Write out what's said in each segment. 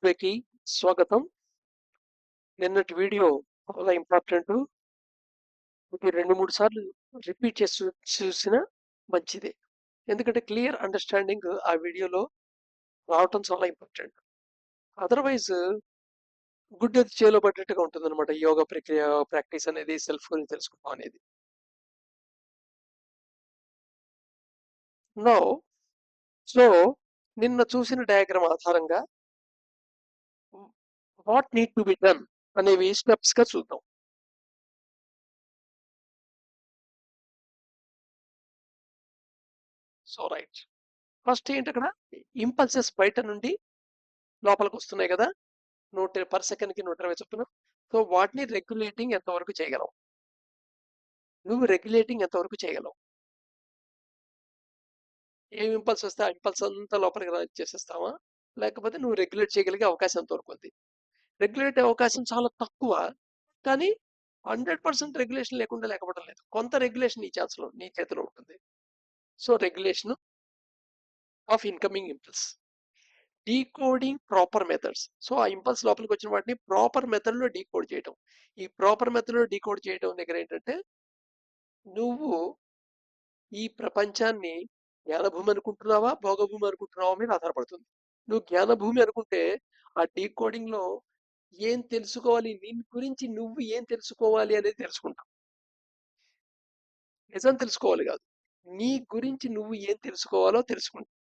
కి స్వాగతం. నిన్నటి వీడియో చాలా ఇంపార్టెంట్. ఇది 2, 3 సార్లు రిపీట్ చేసి చూసినా మంచిదే. ఎందుకంటే క్లియర్ అండర్‌స్టాండింగ్ ఆ వీడియోలో రావటం చాలా ఇంపార్టెంట్. అదర్‌వైజ్ గుడ్డెది చేలో పడ్డట్టుగా ఉంటుందన్నమాట. యోగా ప్రక్రియ ప్రాక్టీస్ అనేది సెల్ఫ్ గురించి తెలుసుకోవడం అనేది. నౌ సో, నిన్న చూసిన డయాగ్రామ్ ఆధారంగా what need to be done అనేవి స్టెప్స్‌గా చూద్దాం. So right. ఫస్ట్ ఏంటక్కడ ఇంపల్సెస్ బయట నుండి లోపలికొస్తున్నాయి గదా! 100 పర్ సెకండ్‌కి 120 చొప్పున. సో, వాటిని రెగ్యులేటింగ్ ఎంతవరకు చేయగలవు? నువ్వు రెగ్యులేటింగ్ ఎంతవరకు చేయగలవు? ఏ ఇంపల్స్ వస్తే ఆ ఇంపల్స్ అంతా లోపలికి చేసేస్తావా? లేకపోతే నువ్వు రెగ్యులేట్ చేయగలిగే అవకాశం ఎంతవరకు ఉంది? రెగ్యులేట్ అయ్యే అవకాశం చాలా తక్కువ. కానీ 100% రెగ్యులేషన్ లేకుండా లేకపోవడం లేదు. కొంత రెగ్యులేషన్ నీ చేతిలో ఉంటుంది. So, regulation of incoming impulse. Decoding proper methods. So, ఆ ఇంపల్స్ లోపలికి వచ్చిన వాటిని ప్రాపర్ మెథడ్‌లో డీకోడ్ చేయటం. ఈ ప్రాపర్ మెథడ్‌లో డీకోడ్ చేయడం దగ్గర ఏంటంటే నువ్వు ఈ ప్రపంచాన్ని జ్ఞానభూమి అనుకుంటున్నావా భోగభూమి అనుకుంటున్నావా మీద ఆధారపడుతుంది. నువ్వు జ్ఞానభూమి అనుకుంటే ఆ డీకోడింగ్ లో ఏం తెలుసుకోవాలి నీ గురించి నువ్వు ఏం తెలుసుకోవాలి అనేది తెలుసుకుంటావు. నిజం తెలుసుకోవాలి కాదు, నీ గురించి నువ్వు ఏం తెలుసుకోవాలో తెలుసుకుంటావు.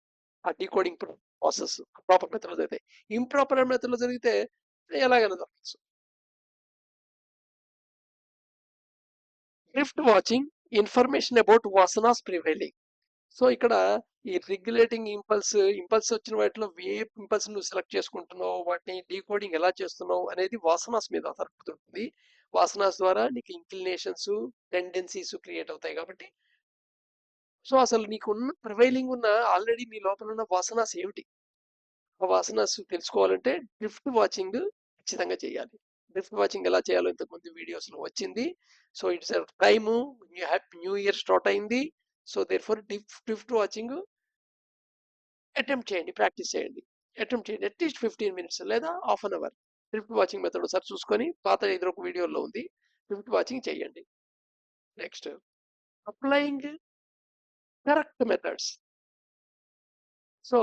ఆ డీకోడింగ్ ప్రాసెస్ ప్రాపర్ మెథడ్ లో జరిగితే, ఇంప్రాపర్ మెథడ్ లో జరిగితే ఎలాగైనా దొరకచ్చు. Drift watching information about vasanas prevailing. So ఇక్కడ ఈ రెగ్యులేటింగ్ ఇంపల్స్ వచ్చిన వాటిలో ఏ ఇంపల్స్ నువ్వు సెలెక్ట్ చేసుకుంటున్నావు, వాటిని డీకోడింగ్ ఎలా చేస్తున్నావు అనేది వాసనాస్ మీద ఆధారపడుతుంది. వాసనాస్ ద్వారా నీకు ఇంక్లినేషన్స్ టెండెన్సీస్ క్రియేట్ అవుతాయి కాబట్టి, సో అసలు నీకున్న ప్రివైలింగ్ ఉన్న ఆల్రెడీ నీ లోపల ఉన్న వాసనాస్ ఏమిటి, ఆ వాసనాస్ తెలుసుకోవాలంటే డ్రిఫ్ట్ వాచింగ్ ఖచ్చితంగా చేయాలి. డ్రిఫ్ట్ వాచింగ్ ఎలా చేయాలో ఇంతకుముందు వీడియోస్ లో వచ్చింది. So it's time, happy new year start అయింది. So there for drift watching attempt చేయండి, ప్రాక్టీస్ చేయండి. అటెంప్ట్ చేయండి అట్లీస్ట్ 15 మినిట్స్ లేదా half an hour. Drift watching method ఒకసారి చూసుకొని పాత ఏదో ఒక వీడియోలో ఉంది, డ్రిఫ్ట్ వాచింగ్ చేయండి. Next applying correct methods. So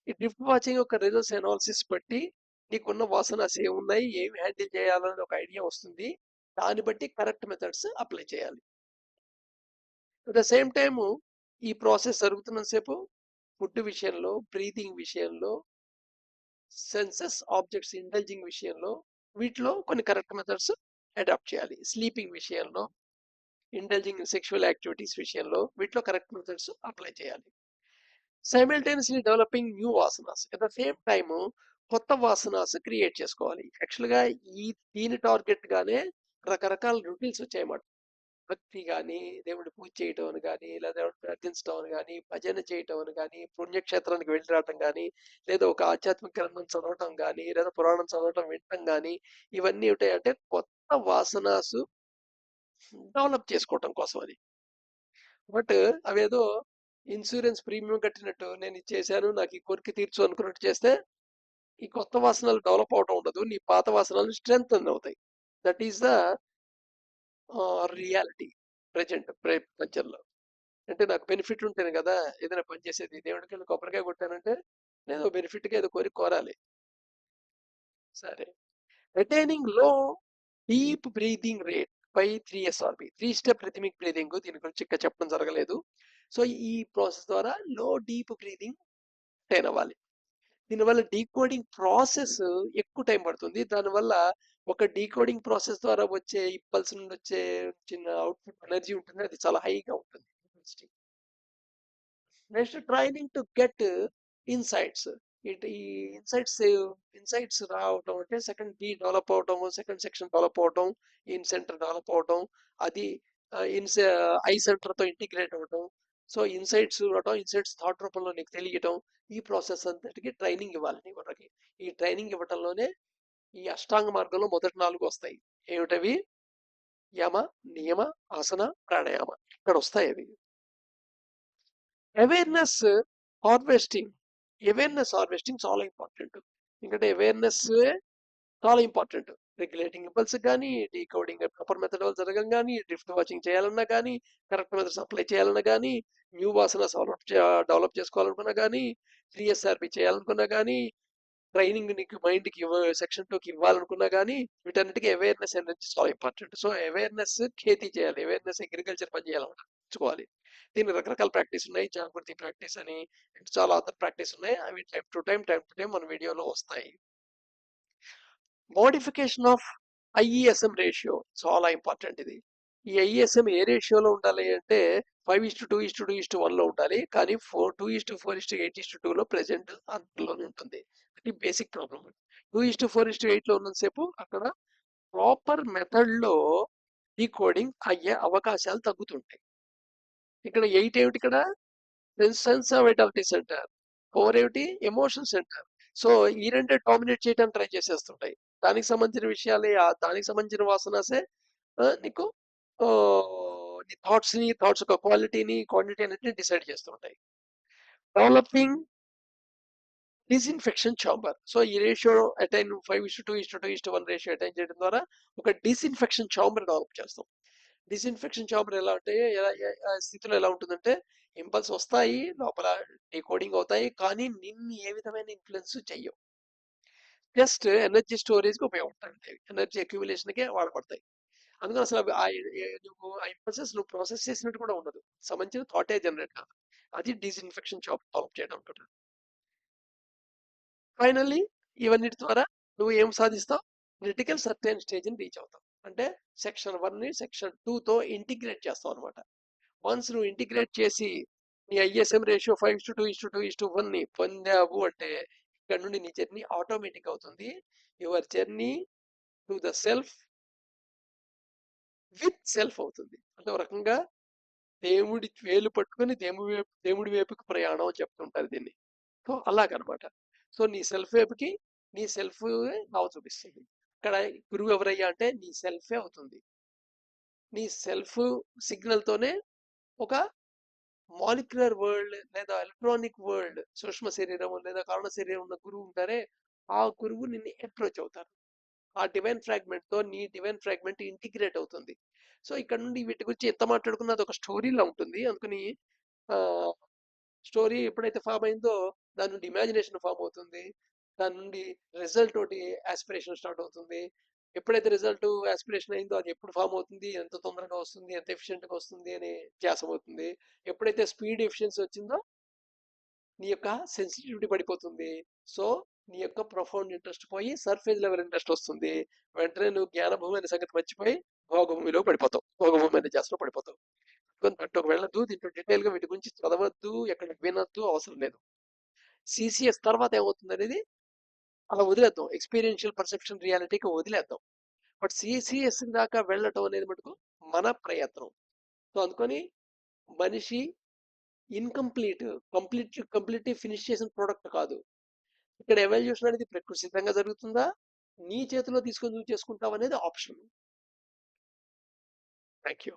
ఈ డ్రిఫ్ట్ వాచింగ్ యొక్క రిజల్ట్స్ అనాలిసిస్ బట్టి నీకున్న వాసనస్ ఏమున్నాయి, ఏమి హ్యాండిల్ చేయాలని ఒక ఐడియా వస్తుంది. దాన్ని బట్టి కరెక్ట్ మెథడ్స్ అప్లై చేయాలి. అట్ ద సేమ్ టైము ఈ ప్రాసెస్ జరుగుతున్నంతసేపు ఫుడ్ విషయంలో, బ్రీతింగ్ విషయంలో, సెన్సెస్ ఆబ్జెక్ట్స్ ఇంటెలిజింగ్ విషయంలో వీటిలో కొన్ని కరెక్ట్ మెథడ్స్ అడాప్ట్ చేయాలి. స్లీపింగ్ విషయంలో, ఇంటెలిజింగ్ సెక్షువల్ యాక్టివిటీస్ విషయంలో వీటిలో కరెక్ట్ మెథడ్స్ అప్లై చేయాలి. Simultaneously developing new వాసనాస్ at the same time కొత్త వాసనాస్ క్రియేట్ చేసుకోవాలి. యాక్చువల్గా దీని టార్గెట్ గానే రకరకాల రొటీన్స్ వచ్చాయన్నమాట. భక్తి కానీ, దేవుడి పూజ చేయటం అని కానీ, లేదా దేవుడిని ప్రార్థించడం అని కానీ, భజన చేయటం అని కానీ, పుణ్యక్షేత్రానికి వెళ్ళి రావటం కానీ, లేదా ఒక ఆధ్యాత్మిక గ్రంథం చదవటం కానీ, లేదా పురాణం చదవటం వినటం కానీ, ఇవన్నీ ఏమిటాయంటే కొత్త వాసనాసు డెవలప్ చేసుకోవటం కోసం అని. బట్ అవేదో ఇన్సూరెన్స్ ప్రీమియం కట్టినట్టు నేను ఇది చేశాను నాకు ఈ కోరిక తీర్చు అనుకున్నట్టు చేస్తే ఈ కొత్త వాసనలు డెవలప్ అవటం ఉండదు, నీ పాత వాసనలు స్ట్రెంగ్త్ అవుతాయి. That is the reality present ప్రపంచంలో. అంటే నాకు బెనిఫిట్ ఉంటేనే కదా ఏదైనా పని చేసేది. దేవుడికి వెళ్ళి కొబ్బరికాయ కొట్టానంటే నేను బెనిఫిట్గా ఏదో కోరాలి. సరే, రిటైనింగ్ లో deep breathing rate by 3 SRB, 3 step rhythmic breathing. దీని గురించి ఇంకా చెప్పడం జరగలేదు. సో ఈ ప్రాసెస్ ద్వారా లో డీప్ బ్రీదింగ్ ట్రైన్ అవ్వాలి. దీనివల్ల డీకోడింగ్ ప్రాసెస్ ఎక్కువ టైం పడుతుంది. దానివల్ల ఒక డీకోడింగ్ ప్రాసెస్ ద్వారా వచ్చే ఇంపల్స్ నుండి వచ్చే చిన్న అవుట్పుట్ ఎనర్జీ ఉంటుంది, అది చాలా హైగా ఉంటుంది. Next training to get insights. ఈ ఇన్సైట్స్ రావటం అంటే సెకండ్ బి డెవలప్ అవటం, సెకండ్ సెక్షన్ డెవలప్ అవటం, ఇన్ సెంటర్ డెవలప్ అవటం, అది ఐ సెంటర్ తో ఇంటిగ్రేట్ అవటం. సో ఇన్సైట్స్ రావటం, ఇన్సైట్స్ థాట్ రూపంలో నీకు తెలియటం, ఈ ప్రాసెస్ అంతటికి ట్రైనింగ్ ఇవ్వాలి నీ వాళ్ళకి. ఈ ట్రైనింగ్ ఇవ్వటంలోనే ఈ అష్టాంగ మార్గంలో మొదటి 4 వస్తాయి. ఏమిటవి? యమ, నియమ, ఆసన, ప్రాణాయామ. ఇక్కడ వస్తాయి అవి. Awareness harvesting. అవేర్నెస్ హార్వెస్టింగ్ చాలా ఇంపార్టెంట్. ఎందుకంటే అవేర్నెస్ చాలా ఇంపార్టెంట్. రెగ్యులేటింగ్ ఇంపల్స్ కానీ, డీకోడింగ్ ప్రాపర్ మెథడ్ జరగం కానీ, డ్రిఫ్ట్ వాచింగ్ చేయాలన్నా కానీ, కరెక్ట్ మెథడ్స్ అప్లై చేయాలన్నా కానీ, న్యూ వాసన డెవలప్ చేసుకోవాలనుకున్నా కానీ, 3SRP చేయాలనుకున్నా కానీ, ట్రైనింగ్ నీకు మైండ్కి సెక్షన్ 2కి ఇవ్వాలనుకున్నా కానీ, వీటన్నిటికీ అవేర్నెస్ అనేది చాలా ఇంపార్టెంట్. సో అవేర్నెస్ ఖేతీ చేయాలి, అవేర్నెస్ అగ్రికల్చర్ పని చేయాలన్నమాట, తెచ్చుకోవాలి. దీనికి రకరకాల ప్రాక్టీస్ ఉన్నాయి, జాగృతి ప్రాక్టీస్ అని చాలా అదర్ ప్రాక్టీస్ ఉన్నాయి. అవి టైం టు టైం మన వీడియోలో వస్తాయి. మోడిఫికేషన్ ఆఫ్ ఐఈఎస్ఎం రేషియో చాలా ఇంపార్టెంట్. ఇది ఈ ఐఈఎస్ఎం ఏ రేషియోలో ఉండాలి అంటే 5:2:2:1 ఉండాలి. కానీ 2:4:8:2 ప్రెసెంట్ అందులోనే ఉంటుంది. అది బేసిక్ ప్రాబ్లమ్. 2:4:8 ఉన్నంతసేపు అక్కడ ప్రాపర్ మెథడ్ లో డీకోడింగ్ అయ్యే అవకాశాలు తగ్గుతుంటాయి. ఇక్కడ 8 ఏమిటి, ఇక్కడ సెన్స్ వైటాలిటీ సెంటర్, 4 ఏమిటి, ఎమోషన్ సెంటర్. సో ఈ రెండే డామినేట్ చేయడానికి ట్రై చేసేస్తుంటాయి. దానికి సంబంధించిన విషయాలే, దానికి సంబంధించిన వాసనసే నీకు నీ థాట్స్ యొక్క క్వాలిటీని క్వాంటిటీ అనేది డిసైడ్ చేస్తుంటాయి. Developing disinfection chamber. సో ఈ రేషియో అటైన్ 5:2:2:1 రేషియో అటైన్ చేయడం ద్వారా ఒక డిస్ఇన్ఫెక్షన్ ఛాంబర్ డెవలప్ చేస్తాం. డిస్ఇన్ఫెక్షన్ ఛాంబర్ ఎలా అంటే స్థితిలో ఎలా ఉంటుందంటే, ఇంపల్స్ వస్తాయి, లోపల డీకోడింగ్ అవుతాయి, కానీ నిన్ను ఏ విధమైన ఇన్ఫ్లుయెన్స్ చెయ్యవు. జస్ట్ ఎనర్జీ స్టోరేజ్కి ఉపయోగపడతాయి, ఎనర్జీ అక్యుములేషన్కే వాడపడతాయి. అందుకని అసలు నువ్వు ఆ ఇంపల్సెస్ నువ్వు ప్రాసెస్ చేసినట్టు కూడా ఉండదు, సంబంధించిన థాటే జనరేట్ కాదు. అది డిస్ఇన్ఫెక్షన్ డెవలప్ చేయడం అంటున్నాను. ఫైనల్లీ ఇవన్నిటి ద్వారా నువ్వు ఏం సాధిస్తావు, క్రిటికల్ సర్టెన్ స్టేజ్ని రీచ్ అవుతావు. అంటే సెక్షన్ 1ని సెక్షన్ 2తో ఇంటిగ్రేట్ చేస్తావు అనమాట. వన్స్ నువ్వు ఇంటిగ్రేట్ చేసి నీ ఐఎస్ఎం రేషియో 5:2:2:1ని పొందావు అంటే, ఇక్కడ నుండి నీ జర్నీ ఆటోమేటిక్ అవుతుంది. Your journey to the self with self అవుతుంది. అంటే ఒక రకంగా దేవుడి వేలు పట్టుకొని దేవుడి వైపుకి ప్రయాణం అని చెప్తుంటారు దీన్ని. సో అలాగనమాట. సో నీ సెల్ఫ్ వైపుకి నీ సెల్ఫ్ నావ చూపిస్తుంది. ఇక్కడ గురువు ఎవరయ్యా అంటే నీ సెల్ఫే అవుతుంది. నీ సెల్ఫ్ సిగ్నల్ తోనే ఒక మాలిక్యులర్ వరల్డ్ లేదా ఎలక్ట్రానిక్ వరల్డ్, సూక్ష్మ శరీరం లేదా కారణ శరీరం ఉన్న గురువు ఉంటారే, ఆ గురువు నిన్ను అప్రోచ్ అవుతారు. ఆ డివైన్ ఫ్రాగ్మెంట్ తో నీ డివైన్ ఫ్రాగ్మెంట్ ఇంటిగ్రేట్ అవుతుంది. సో ఇక్కడ నుండి వీటి గురించి ఎంత మాట్లాడుకున్నా అది ఒక స్టోరీలా ఉంటుంది. అందుకని స్టోరీ ఎప్పుడైతే ఫామ్ అయిందో దాని నుండి ఇమాజినేషన్ ఫామ్ అవుతుంది. దాని నుండి రిజల్ట్ తోటి ఆస్పిరేషన్ స్టార్ట్ అవుతుంది. ఎప్పుడైతే రిజల్ట్ ఆస్పిరేషన్ అయిందో అది ఎప్పుడు ఫామ్ అవుతుంది, ఎంత తొందరగా వస్తుంది, ఎంత ఎఫిషియెంట్గా వస్తుంది అని ధ్యాసం అవుతుంది. ఎప్పుడైతే స్పీడ్ ఎఫిషియన్సీ వచ్చిందో నీ యొక్క సెన్సిటివిటీ పడిపోతుంది. సో నీ యొక్క ప్రొఫౌండ్ ఇంట్రెస్ట్ పోయి సర్ఫేస్ లెవెల్ ఇంట్రెస్ట్ వస్తుంది. వెంటనే నువ్వు జ్ఞానభూమి అనే సంగతి మర్చిపోయి భోగభూమిలో పడిపోతావు, భోగభూమి అనే జాస్లో పడిపోతావు. అటు వెళ్ళదు, దీంట్లో డీటెయిల్ గా వీటి గురించి చదవద్దు, ఎక్కడ వినొద్దు, అవసరం లేదు. సిసిఎస్ తర్వాత ఏమవుతుంది అనేది అలా వదిలేద్దాం, ఎక్స్పీరియన్షియల్ పర్సెప్షన్ రియాలిటీకి వదిలేద్దాం. బట్ సిసిఎస్ దాకా వెళ్ళటం అనేది మటుకు మన ప్రయత్నం. సో అందుకని మనిషి ఇన్కంప్లీట్, కంప్లీట్ ఫినిష్ చేసిన ప్రోడక్ట్ కాదు. ఇక్కడ ఎవాల్యుయేషన్ అనేది ప్రకృతి సిద్ధంగా జరుగుతుందా, నీ చేతిలో తీసుకొని నువ్వు చేసుకుంటావు అనేది ఆప్షన్. Thank you.